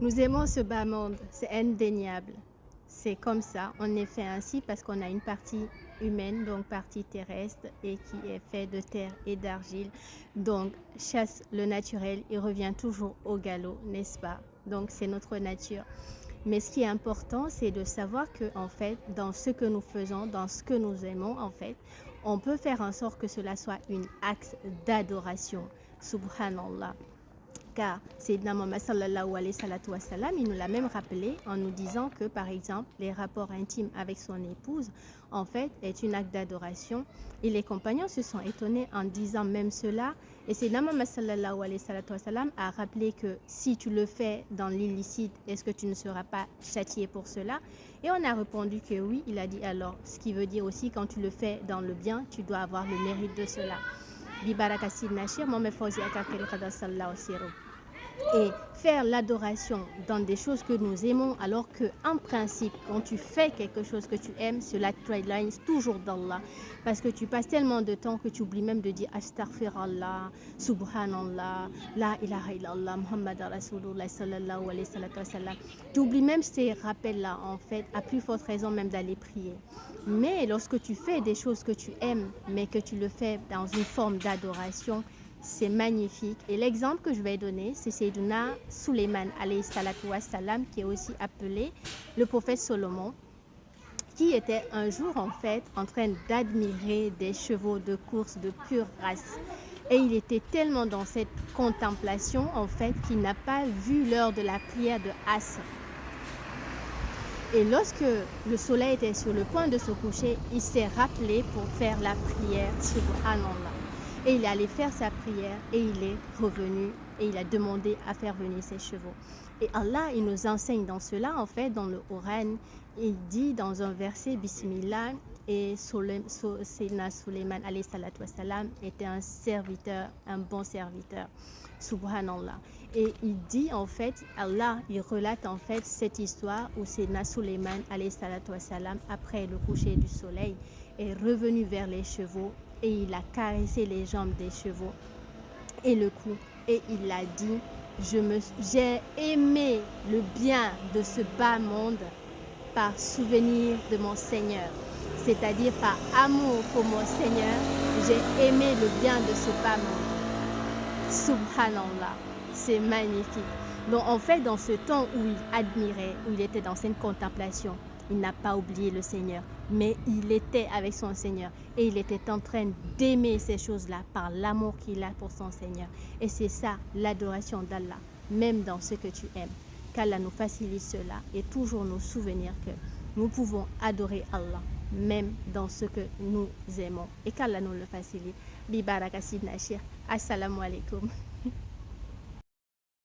Nous aimons ce bas monde, c'est indéniable. C'est comme ça, on est fait ainsi parce qu'on a une partie humaine, donc partie terrestre, et qui est fait de terre et d'argile. Donc, chasse le naturel, il revient toujours au galop, n'est-ce pas? Donc, c'est notre nature. Mais ce qui est important, c'est de savoir que, en fait, dans ce que nous faisons, dans ce que nous aimons, en fait, on peut faire en sorte que cela soit une axe d'adoration. Subhanallah. Car Sayyidina Muhammad sallallahu alayhi wa sallam, il nous l'a même rappelé en nous disant que, par exemple, les rapports intimes avec son épouse, en fait, est une acte d'adoration. Et les compagnons se sont étonnés en disant même cela. Et Sayyidina Muhammad sallallahu alayhi wa sallam a rappelé que si tu le fais dans l'illicite, est-ce que tu ne seras pas châtié pour cela? Et on a répondu que oui. Il a dit alors, ce qui veut dire aussi quand tu le fais dans le bien, tu dois avoir le mérite de cela. Bibaraka Sidna Shir, Mohamed Fawzi Akakari Khadar sallallahu alayhi et faire l'adoration dans des choses que nous aimons, alors que en principe, quand tu fais quelque chose que tu aimes, cela t'éloigne toujours d'Allah, parce que tu passes tellement de temps que tu oublies même de dire Astaghfirullah, Subhanallah, La ilaha illallah, Muhammad Rasulullah sallallahu alayhi wa sallam. Tu oublies même ces rappels-là, en fait, à plus forte raison même d'aller prier. Mais lorsque tu fais des choses que tu aimes, mais que tu le fais dans une forme d'adoration, c'est magnifique. Et l'exemple que je vais donner, c'est Sayyiduna Suleiman alayhi salatu wassalam, qui est aussi appelé le prophète Salomon, qui était un jour en fait en train d'admirer des chevaux de course de pure race. Et il était tellement dans cette contemplation en fait qu'il n'a pas vu l'heure de la prière de Asr. Et lorsque le soleil était sur le point de se coucher, il s'est rappelé pour faire la prière Subhanallah. Et il est allé faire sa prière et il est revenu et il a demandé à faire venir ses chevaux. Et Allah, il nous enseigne dans cela, en fait, dans le Coran, il dit dans un verset, Bismillah, et Sayyidina Suleiman alayhi salatu wassalam était un serviteur, un bon serviteur. Subhanallah. Et il dit en fait, Allah, il relate en fait cette histoire où Sayyidina Suleiman alayhi salatu wassalam, après le coucher du soleil, est revenu vers les chevaux et il a caressé les jambes des chevaux et le cou. Et il a dit, j'ai aimé le bien de ce bas monde par souvenir de mon Seigneur. C'est-à-dire par amour pour mon Seigneur, j'ai aimé le bien de ce bas monde. Subhanallah, c'est magnifique. Donc en fait, dans ce temps où il admirait, où il était dans cette contemplation, il n'a pas oublié le Seigneur, mais il était avec son Seigneur et il était en train d'aimer ces choses-là par l'amour qu'il a pour son Seigneur. Et c'est ça, l'adoration d'Allah, même dans ce que tu aimes. Qu'Allah nous facilite cela et toujours nous souvenir que nous pouvons adorer Allah, même dans ce que nous aimons. Et qu'Allah nous le facilite. Bibaraka Sidna Shir. Assalamu alaikum.